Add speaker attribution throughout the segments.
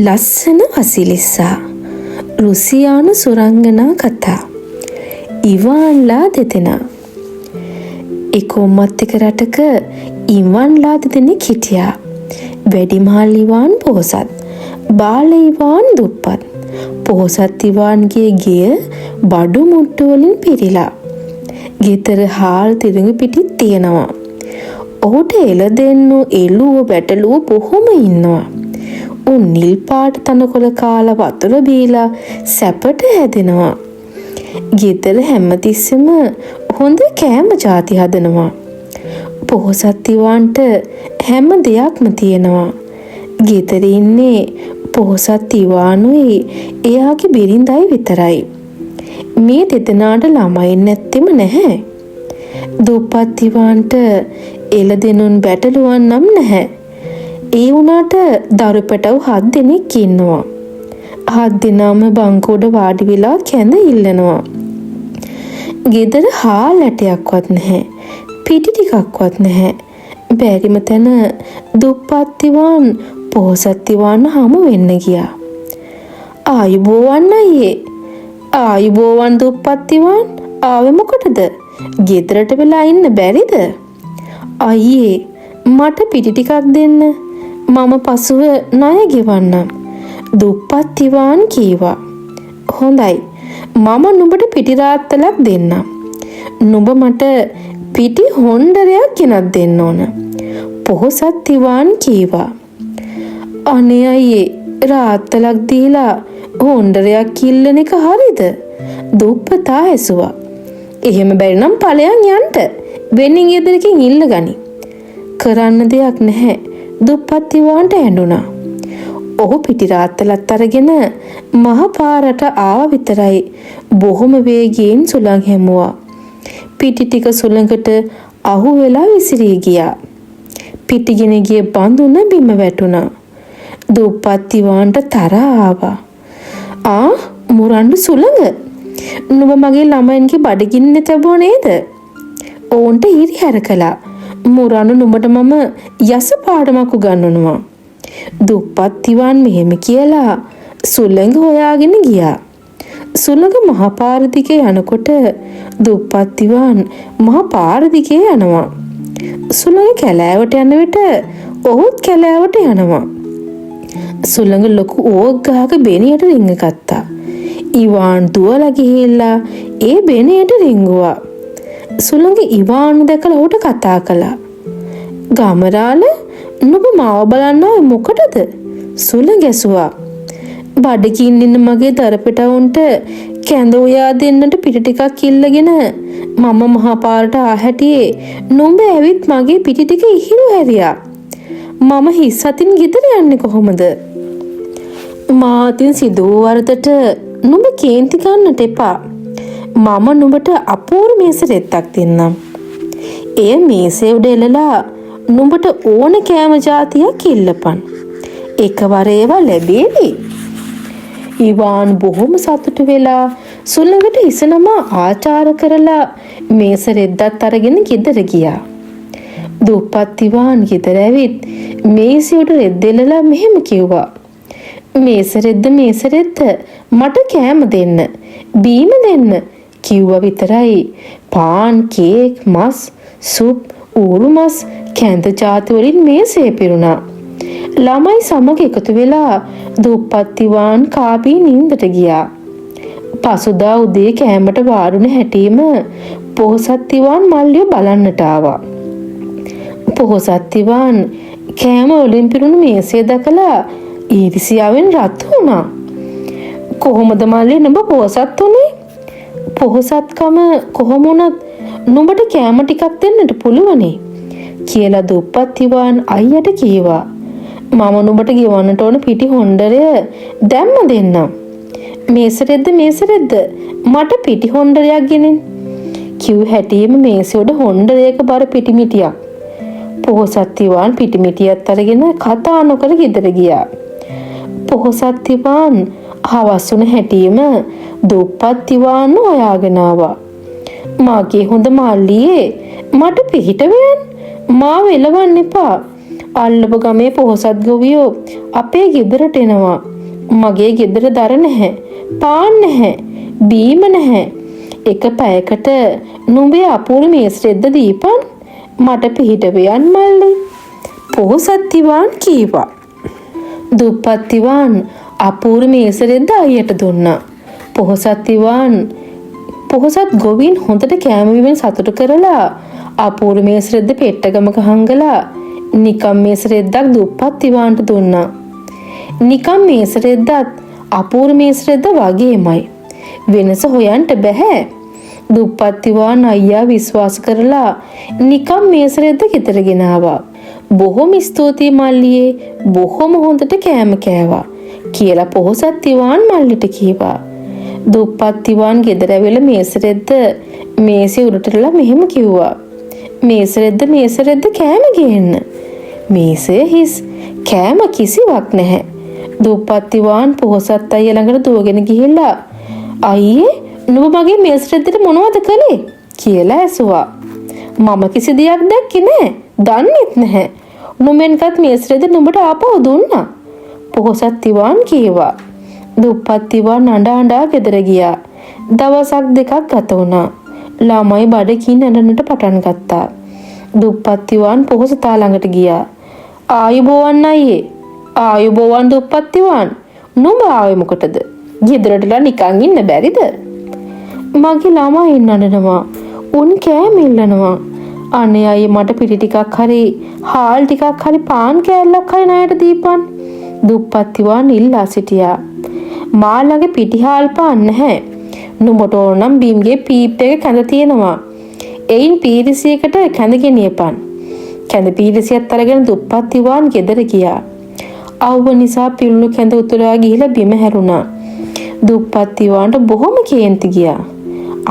Speaker 1: ලස්සන වසිලිස්සා රුසියානු සුරංගනා කතා. ඉවාන්ලා දෙදෙනා. එක උම්මත්තික රටක ඉවන්ලා දෙදෙනෙක් හිටියා. වැඩිමහල් ඉවාන් පොහොසත්, බාල ඉවාන් දුප්පත්. පොහොසත් ඉවාන්ගේ ගෙය බඩු මුට්ටු වලින් පිරීලා. ගෙදර හාල් තිරිඟු පිටිත් තියෙනවා. ඔහුට එළදෙන්නු එළුව බැටළුව බොහොම ඉන්නවා. උන් නිල් පාට තනකොළ කාලා වතුර බීලා සැපට හැදෙනවා. ගෙදර හැමතිස්සෙම හොඳ කෑම ಜಾති හදනවා. පොහොසත් ඉවාන්ට හැම දෙයක්ම තියෙනවා. ගෙදර ඉන්නේ පොහොසත් ඉවානුයි එයාගේ බිරිඳයි විතරයි. මේ දෙදෙනාට ළමයි නැත්තෙම නැහැ. දුප්පත් ඉවාන්ට එළදෙනුන් බැටළුවන් නම් නැහැ. ඒ වුණාට දරු පැටව් 7 දෙනෙක් ඉන්නවා. 7 දෙනාම බංකුවඩ වාඩි වෙලා කැඳ ඉල්ලනවා. ගෙදර හාල් ඇටයක්වත් නැහැ. පිටි ටිකක්වත් නැහැ. බැරිම තැන දුප්පත් ඉවාන් පොහොසත් ඉවාන් හමු වෙන්න ගියා. ආයුබෝවන් අයියේ. ආයුබෝවන් දුප්පත් ඉවාන්. ආවේ මොකටද? ගෙදරට වෙලා ඉන්න බැරිද? අයියේ මට පිටි ටිකක් දෙන්න. මම පසුව ණය ගෙවන්නම්. දුප්පත් ඉවාන් කීවා. හොඳයි. මම නුඹට පිටි රාත්තලක් දෙන්නම්. නුඹ මට පිටි හොණ්ඩරයක් ගෙනත් දෙන්න ඕන. පොහොසත් ඉවාන් කීවා. අනේ අයියේ රාත්තලක් දීලා හොණ්ඩරයක් ඉල්ලන එක හරිද? දුප්පතා ඇසුවා. එහෙම බැරි නම් ඵලයන් යන්න. වෙනින් ගෙදරකින් ඉල්ල ගනි. කරන්න දෙයක් නැහැ. දුප්පත් ඉවාන්ට ඇඬුණා. ඔහු පිටි රාත්තලත් අරගෙන මහ පාරට ආව විතරයි බොහොම වේගයෙන් සුළං හැමුවා. පිටි ටික සුළඟට අහු වෙලා විසිරී ගියා. පිටිගෙන ගිය බඳුන බිම වැටුණා. දුප්පත් ඉවාන්ට තරහ ආවා. මුරණ්ඩු සුළඟ. නුඹ මගේ ළමයින්ගේ බඩගින්නේ තැබුවා නේද? ඕන්ට හිරිහැර කළා. මුරණ්ඩු නුඹට මම යස පාඩමක් උගන්වනවා. දුප්පත් ඉවාන් මෙහෙම කියලා සුළඟ හොයාගෙන ගියා. සුළඟ මහ පාර දිගේ යනකොට දුප්පත් ඉවාන් මහ පාර දිගේ යනවා. සුළඟ කැලෑවට යන විට ඔහුත් කැලෑවට යනවා. සුළඟ ලොකු ඕක් ගහක බෙනියට රිංග ගත්තා. ඉවාන් දුවලා ගිහිල්ලා ඒ බෙනියට රිංගුවා. සුළඟ ඉවාන් දැකලා ඔහුට කතා කළා. ගමරාල නුඹ මාව බලන්න ආවේ මොකටද? සුළඟ ඇසුවා. බඩගින්න ඉන්න මගේ දරපෙටවුන්ට කැඳ උයා දෙන්නට පිටි ටිකක් ඉල්ලගෙන මම මහා පාරට ආ හැටියේ නුඹ ඇවිත් මගේ පිටි ටික ඉහිරු හැරියා. මම හිස් අතින් ගෙදර යන්නේ කොහොමද? මාතින් සිදු වූ වරදට නුඹ කේන්ති ගන්නට එපා. මම නුඹට අපූර්ව මේස රෙද්දක් දෙන්නම්. එය මේසේ උඩ එලලා නුඹට ඕන කෑම જાතියක් ඉල්ලපන්. එකවර ඒවා ලැබේවි. ඉවාන් බොහොම සතුටු වෙලා සුළඟට හිස නමා ආචාර කරලා මේස රෙද්දත් අරගෙන ගෙදර ගියා. දුප්පත් ඉවාන් ගෙදර ඇවිත් මේසේ උඩ රෙද්ද එලලා මෙහෙම කිව්වා. මේස රෙද්ද මට කෑම දෙන්න. බීම දෙන්න කිව්වා විතරයි පාන්, කේක්, මස්, සුප්, ඌරු මස්, කැඳ ಜಾති වලින් මේසේ පිරුණා. ළමයි සමග එකතු වෙලා දුප්පත් ඉවාන් කාපී නින්දට ගියා. පසුදා උදේ කෑමට වාඩුන හැටීම පොහොසත් ඉවාන් මල්ලිය බලන්නට ආවා. පොහොසත් ඉවාන් කෑම වලින් පිරුණු මේසේ දැකලා ඊර්ෂ්‍යාවෙන් රත් වුණා. කොහොමද මල්ලිය නුඹ පොහොසත් උනේ? පොහොසත්කම කොහොම වුණත් නුඹට කෑම ටිකක් දෙන්නට පුළුවනේ කියලා දුප්පත් ඉවාන් අයියට කීවා. මම නුඹට ගෙවන්නට ඕන පිටි හොණ්ඩරය දැම්ම දෙන්නම්. මේස රෙද්ද මට පිටි හොණ්ඩරයක් ගෙනෙන්න කිව් හැටියෙම මේසෙ උඩ හොණ්ඩරයක බර පිටි මිටියක්. පොහොසත් ඉවාන් පිටි මිටියත් අරගෙන කතා නොකර ගෙදර ගියා. පොහොසත් ඉවාන් හවස් වුණ හැටියෙම දුප්පත් ඉවාන් හොයාගෙන ආවා. මාගේ හොඳ මල්ලියේ මට පිහිට වෙන්න. මාව එලවන්න එපා. අල්ලපු ගමේ පොහොසත් ගොවියෝ අපේ ගෙදරට එනවා. මගේ ගෙදර දර නැහැ. පාන් නැහැ. බීම නැහැ. එක පැයකට නුඹේ අපූර්ව මේස් රෙද්ද දීපන්. මට පිහිටවියන් මල්ලි. පොහොසත් ඉවාන් කීවා. දුප්පත් ඉවාන් අපූර්ව මේස් රෙද්ද අයියට දුන්නා. පොහොසත් ගොවීන් හොඳට කෑම බීමෙන් සතුටු කරලා අපූර්ව මේස් රෙද්ද පෙට්ටගමක හංගලා නිකම් මේස් රෙද්දක් දුප්පත් ඉවාන්ට දුන්නා. නිකම් මේස් රෙද්දත් අපූර්ව මේස් රෙද්ද වගේමයි. වෙනස හොයන්න බෑ. දුප්පත් ඉවාන් අයියා විශ්වාස කරලා නිකම් මේස් රෙද්ද ගෙදර ගෙනාවා. බොහොම ස්තුතියි මල්ලියේ, බොහොම හොඳට කෑම කෑවා කියලා පොහොසත් ඉවාන් මල්ලිට කීවා. දුප්පත් ඉවාන් ගෙදර ඇවිල්ලා මේස් රෙද්ද මේසේ උඩටලා මෙහෙම කිව්වා. මේස් රෙද්ද කෑම ගේන්න. මේසේ හිස්, කෑම කිසිවක් නැහැ. දුප්පත් ඉවාන් පොහොසත් අයියා ළඟට දුවගෙන ගිහිල්ලා අයියේ නුඹ මගේ මේස් රෙද්දට මොනවද කළේ කියලා ඇසුවා. මම කිසි දෙයක් දැක්කේ නැහැ. දන්නෙත් නැහැ. නුඹෙන්කත් මේස් රෙද්ද නුඹට ආපහු දුන්නා. පොහොසත් ඉවාන් කීවා. දුප්පත් ඉවාන් අඬා ගෙදර ගියා. දවසක් දෙකක් ගත වුණා. ළමයි බඩකින් ඇඬෙන්නට පටන් ගත්තා. දුප්පත් ඉවාන් පොහොසතා ළඟට ගියා. ආයුබෝවන් අයියේ. ආයුබෝවන් දුප්පත් ඉවාන්. නුඹ ආවේ මොකටද? ගෙදරටලා නිකන් ඉන්න බැරිද? මගේ ළමයි ඉන්නනවා. උන් කෑම ඉල්ලනවා. අනේ අයියේ මට පිටි ටිකක් හරි හාල් ටිකක් හරි පාන් කෑල්ලක් හරි ණයට දීපන්. දුප්පත් ඉවාන් ඉල්ලා සිටියා. මා ළඟ පිටි හාල් පාන් නැහැ. නුඹට ඕන නම් බීම්ගේ පීප් එක කැඳ තියෙනවා. එයින් පීරිසියකට කැඳ ගෙනියපන්. කැඳ පීරිසියත් අරගෙන දුප්පත් ඉවාන් ගෙදර ගියා. අවුව නිසා පිරුණු කැඳ උතුරා ගිහිලා බිම හැරුණා. දුප්පත් ඉවාන්ට බොහොම කේන්ති ගියා.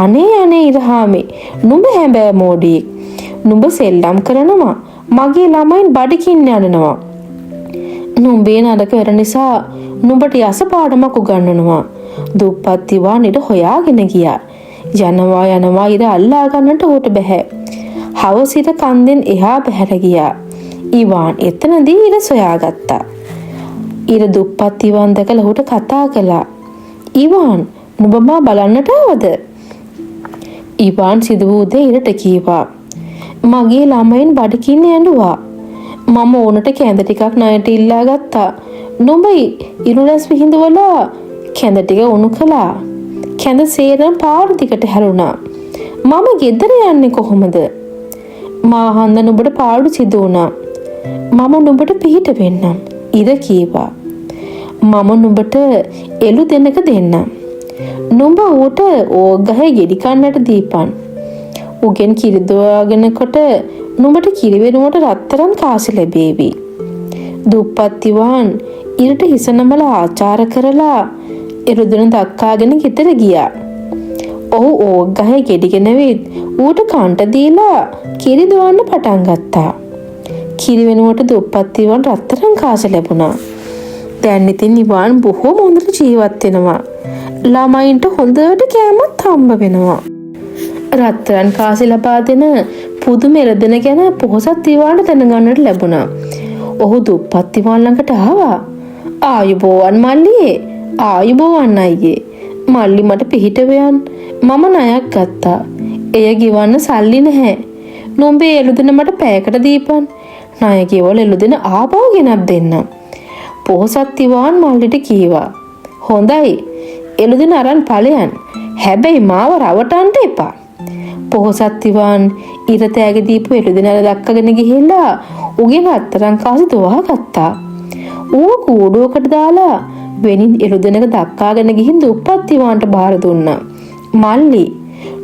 Speaker 1: අනේ ඉරහාමේ, නුඹ හැබෑ මෝඩියෙක්. නුඹ සෙල්ලම් කරනවා. මගේ ළමයින් බඩකින් යනවා. නුඹේ නරක වැඩ නිසා නුඹට යස පාඩමක් උගන්වනවා. දුප්පත් ඉවාන් ඉර හොයාගෙන ගියා. යනවා ඉර අල්ලා ගන්නට උට බෑ. හවස ඉර කන්දෙන් එහා බැහැර ගියා. ඉවාන් එතනදී ඉර සොයාගත්තා. ඉර දුප්පත් ඉවාන් දැකලා උට කතා කළා. ඉවාන්, නුඹ මා බලන්නට ආවද? ඉවාන් සිදු වූ දේ ඉරට කීවා. මගේ ළමයින් බඩකින් ඇඬුවා. මම ඕනට කැඳ ටිකක් ණයට ඉල්ලා ගත්තා. නුඹ ඉරුලස් විහිඳවලා කැඳ ටික උණු කළා. කැඳ සේරම පාර දිගට හැරුණා. මම ගෙදර යන්නේ කොහොමද? මා හන්ද නුඹට පාඩු සිදු වුණා. මම නුඹට පිහිට වෙන්නම්. ඉර කීවා. මම නුඹට එළු දෙනක දෙන්නම්. නුඹ ඌට ඕගහේ ගෙඩි කන්නට දීපන්. උගෙන් කිරි දොවාගෙනකොට නුඹට කිරි වෙනුවට රත්තරන් කාසි ලැබේවි. දුප්පත් ඉවාන් ඉරට හිස නමලා ආචාර කරලා එරුදුන දක්කාගෙන ගෙදර ගියා. ඔහු ඕගහේ ගෙඩි ගෙනවිත් ඌට කන්ට දීලා කිරි දොවන්න පටන් ගත්තා. කිරි වෙනුවට දුප්පත් ඉවාන් රත්තරන් කාසි ලැබුණා. දැන් ඉතින් ඉවාන් බොහොම හොඳට ජීවත් වෙනවා. ළමයින්ට හොඳට කෑමත් හම්බ වෙනවා. රත්තරන් කාසි ලබා දෙන පුදුම එළදෙන ගැන පොහොසත් ඉවාන්ට දැනගන්නට ලැබුණා. ඔහු දුප්පත් ඉවාන් ළඟට ආවා. ආයුබෝවන් මල්ලියේ. ආයුබෝවන් අයියේ. මල්ලි මට පිහිටවයන්. මම ණයක් ගත්තා. එය ගෙවන්න සල්ලි නැහැ. නුඹේ එළුදෙන මට පැයකට දීපන්. ණය ගෙවල එළුදෙන ආපහු ගෙනත් දෙන්නම්. පොහොසත් ඉවාන් මල්ලිට කීවා. හොඳයි. එළුදෙන අරන් ඵලයන්. හැබැයි මාව රවටන්න එපා. පොහොසත් ඉවාන් ඉර තෑගි දීපු එළුදෙන දක්කගෙන ගිහිල්ලා උගේ රත්තරන් කාසි දොවා ගත්තා. ඌ කූඩුවකට දාලා වෙනින් එළුදෙනක දක්කාගෙන ගිහින් දුප්පත් ඉවාන්ට බාර දුන්නා. මල්ලි,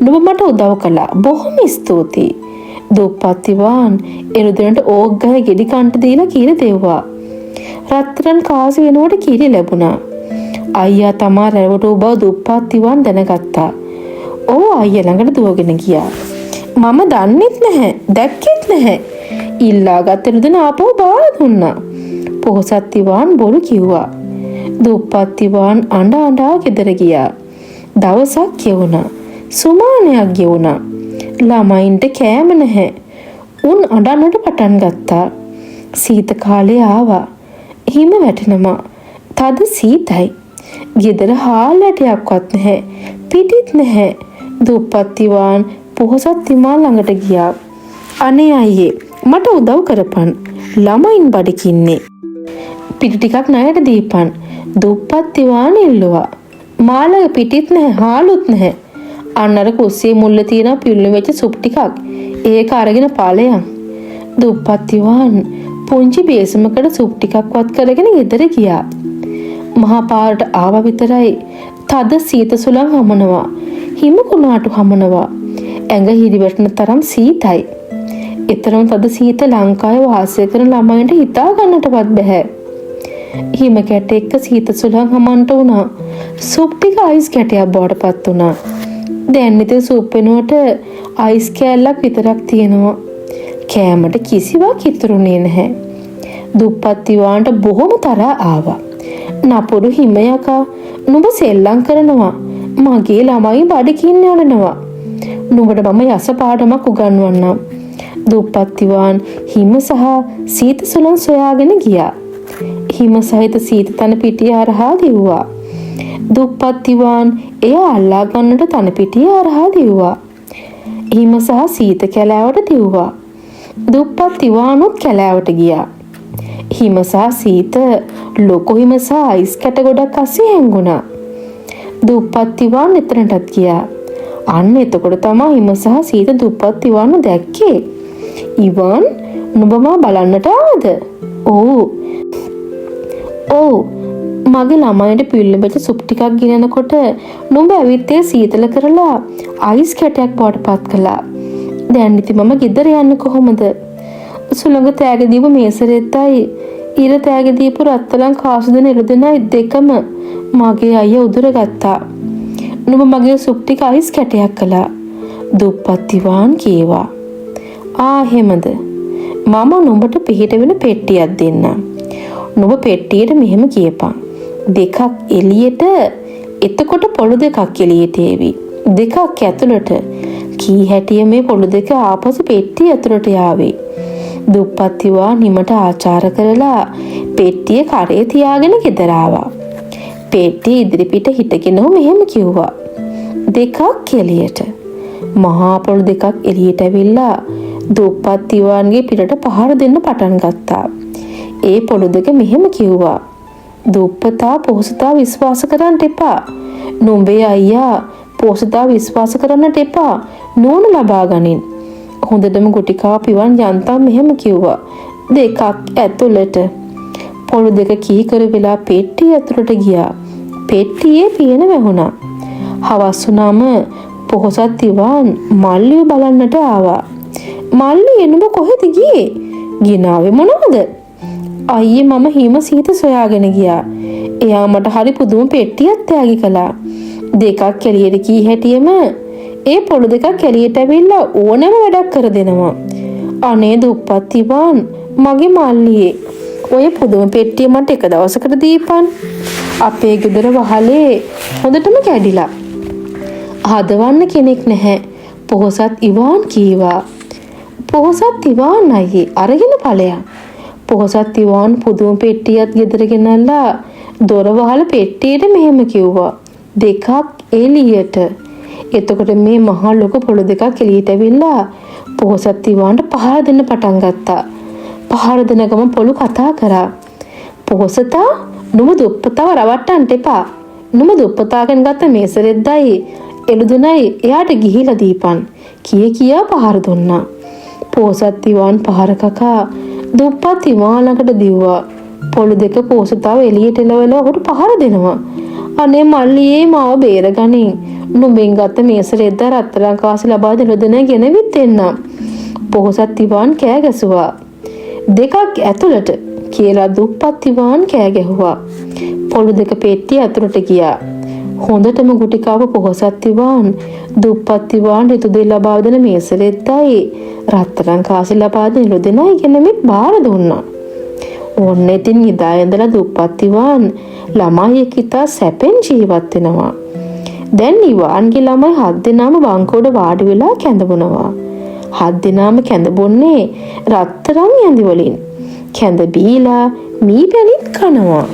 Speaker 1: නුඹ මට උදව් කළා. බොහොම ස්තුතියි. දුප්පත් ඉවාන් එළුදෙනට ඕග්ගහේ ගෙඩි කන්ට දීලා කිරි දෙව්වා. රත්තරන් කාසි වෙනුවට කිරි ලැබුණා. අයියා තමා රැවටු බව දුප්පත් ඉවාන් දැනගත්තා. ඔහු අයියා ළඟට දුවගෙන ගියා. මම දන්නෙත් නැහැ, දැක්කෙත් නැහැ. ඉල්ලාගත් එළුදෙන ආපහු බාර දුන්නා. පොහොසත් ඉවාන් බොරු කිව්වා. දුප්පත් ඉවාන් අඬා ගෙදර ගියා. දවසක් ගෙවුණා. සුමානයක් ගෙවුණා. ළමයින්ට කෑම නැහැ. උන් අඬන්නට පටන් ගත්තා. සීත කාලය ආවා. හිම වැටෙනවා. තද සීතයි. ගෙදර හාල්ලටයක්වත් නැහැ. පිටිත් නැහැ. දුප්පත් ඉවාන් පොහොසත් ඉමාන් ළඟට ගියා. අනේ අයියේ මට උදව් කරපන්. ළමයින් බඩකින්නේ. පිටි ටිකක් ණයට දීපන්. දුප්පත් ඉවාන් ඉල්ලුවා. මාළගේ පිටිත් නැහැ හාලුත් නැහැ. අන්නර කුස්සියේ මුල්ල තියෙන පිල්ලු වෙච්ච සුප් ටිකක් ඒක අරගෙන පාලයන්. දුප්පත් ඉවාන් පුංචි බේසමකට සුප් ටිකක්වත් කරගෙන ගෙදර ගියා. මහා පාරට ආව විතරයි තද සීත සුළං හමනවා. හිම කුණාටු හමනවා. ඇඟ හිරිවැටෙන තරම් සීතයි. ඊතරම් තද සීත ලංකාවේ වාසය කරන ළමයින්ට හිතා ගන්නටවත් බෑ. හිම කැට එක්ක සීත සුළං හමන්ට වුණා. සුප් ටික අයිස් කැටයක් බවට පත් වුණා. දැන් ඉතින් සුප් වෙනුවට අයිස් කෑල්ලක් විතරක් තියෙනවා. කෑමට කිසිවක් ඉතුරුනේ නැහැ. දුප්පත් ඉවාන්ට බොහොම තරහා ආවා. නපුරු හිම යකා නුඹ සෙල්ලම් කරනවා. මගේ ළමයි බඩකින් යනවා. නුඹට මම යස පාඩමක් උගන්වන්නම්. දුප්පත් ඉවාන් හිම සහ සීත සුළං සොයාගෙන ගියා. හිම සහිත සීත තන පිටිය හරහා දිව්වා. දුප්පත් ඉවාන් එය අල්ලා ගන්නට තන පිටිය හරහා දිව්වා. හිම සහ සීත කැලෑවට දිව්වා. දුප්පත් ඉවානුත් කැලෑවට ගියා. හිම සහ සීත ලොකු හිම සහ අයිස් කැට ගොඩක් අස්සේ හැංගුණා. දුප්පත් ඉවාන් එතනටත් ගියා. අන්න එතකොට තමයි හිම සහ සීත දුප්පත් ඉවාන් දැක්කේ. ඉවාන් නුඹ මා බලන්නට ආවද? ඔව් මගේ ළමයින්ට පිල්ලෙබෙච්ච සුප් ටිකක් ගෙනනකොට නුඹ ඇවිත් ඒ සීතල කරලා අයිස් කැටයක් බවට පත් කළා. දැන් ඉතින් මම ගෙදර යන්නේ කොහොමද? සුළඟ තෑග දීපු මේසරෙත්තයි ඉර තෑග දීපු රත්තරන් කාසු දෙන එළුදෙනයි දෙකම මගේ අයියා උදුරගත්තා. නුඹ මගේ සුප් ටික අයිස් කැටයක් කළා. දුප්පත් ඉවාන් කීවා. එහෙමද? මම නුඹට පිහිට වෙන පෙට්ටියක් දෙන්නම්. නුඹ පෙට්ටියට මෙහෙම කියපන්. දෙකක් එළියට එතකොට පොළු දෙකක් එළියට ඒවි. දෙකක් ඇතුළට කී හැටිය මේ පොළු දෙක ආපසු පෙට්ටිය ඇතුළට යාවේ. දුප්පත් ඉවාන් නිමට ආචාර කරලා පෙට්ටිය කරේ තියාගෙන ගෙදර ආවා. පෙට්ටිය ඉදිරිපිට හිටගෙන මෙහෙම කිව්වා. දෙකක් එළියට. මහා පොළු දෙකක් එළියට ඇවිල්ලා දුප්පත් ඉවාන්ගේ පිටට පහර දෙන්න පටන් ගත්තා. ඒ පොළු දෙක මෙහෙම කිව්වා. දුප්පතා පොහොසතා විශ්වාස කරන්න එපා. නුඹේ අයියා පොහොසතා විශ්වාස කරන්නට එපා. නෝන ලබා ගනින්. හොඳටම ගුටි කාපු ඉවාන් යන්තම් මෙහෙම කිව්වා. දෙකක් ඇතුළට. පොළු දෙක කීකර වෙලා පෙට්ටිය ඇතුළට ගියා. පෙට්ටියේ පියන වැහුණා. හවස් වුණාම පොහොසත් ඉවාන් මල්ලිව බලන්නට ආවා. මල්ලි නුඹ කොහෙද ගියේ? ගිනාවේ මොනවද? අයියේ මම හිම සීත සොයාගෙන ගියා. එයා මට හරි පුදුම පෙට්ටියක් තෑගි කළා. දෙකක් එළියට කී හැටියෙම ඒ පොළු දෙකක් එළියට ඇවිල්ලා ඕනෑම වැඩක් කර දෙනවා. අනේ දුප්පත් ඉවාන් මගේ මල්ලියේ ඔය පුදුම පෙට්ටිය මට එක දවසකට දීපන්. අපේ ගෙදර වහලේ හොඳටම කැඩිලා. හදවන්න කෙනෙක් නැහැ. පොහොසත් ඉවාන් කීවා. පොහොසත් ඉවාන් අයියේ අරගෙන ඵලයන්. පොහොසත් ඉවාන් පුදුම පෙට්ටියක් ගෙදර ගෙනල්ලා දොර වහලා පෙට්ටියට මෙහෙම කිව්වා. දෙකක් එළියට. එතකොට මේ මහා ලොකු පොළු දෙකක් එළියට ඇවිල්ලා පොහොසත් ඉවාන්ට පහර දෙන්න පටන් ගත්තා. පහර දෙන ගමන් පොළු කතා කරා. පොහොසතා නුඹ දුප්පතාව රවට්ටන්න එපා. නුඹ දුප්පතාගෙන් ගත්ත මේසරෙද්දයි එළුදෙනයි එයාට ගිහිලා දීපන්. කියා පහර දුන්නා. පොහොසත් ඉවාන් පහර කකා දුප්පත් ඉවාන් ළඟට දිව්වා. පොළු දෙක පොහොසතාව එළියට එලවලා ඔහුට පහර දෙනවා. අනේ මල්ලියේ මාව බේරගනින්. නුඹෙන් ගත්ත මේසරෙද්ද රත්තරන් කාසි ලබා දෙන දෙන ගෙනවිත් එන්නම්. පොහොසත් ඉවාන් කෑ ගැසුවා. දෙකක් ඇතුළට කියලා දුප්පත් ඉවාන් කෑ ගැහුවා. පොළු දෙක පෙට්ටිය ඇතුළට ගියා. හොඳටම ගුටි කාපු පොහොසත් ඉවාන් දුප්පත් ඉවාන් ඍතු දෙය ලබා දෙන මේසරෙද්දයි රත්තරන් කාසි ලබා දෙන දෙනයි ගෙනවිත් බාර දුන්නා. ඔන්න ඉතින් ඉදා ඉඳලා දුප්පත් ඉවාන් ළමයි එක්ක සැපෙන් ජීවත් වෙනවා. දැන් ඉවාන්ගේ ළමයි 7 දෙනාම බංකුවට වාඩි වෙලා කැඳවනවා. 7 දෙනාම කැඳ බොන්නේ රත්තරන් ඇඳි වලින්. කැඳ බීලා මී පැණිත් කනවා.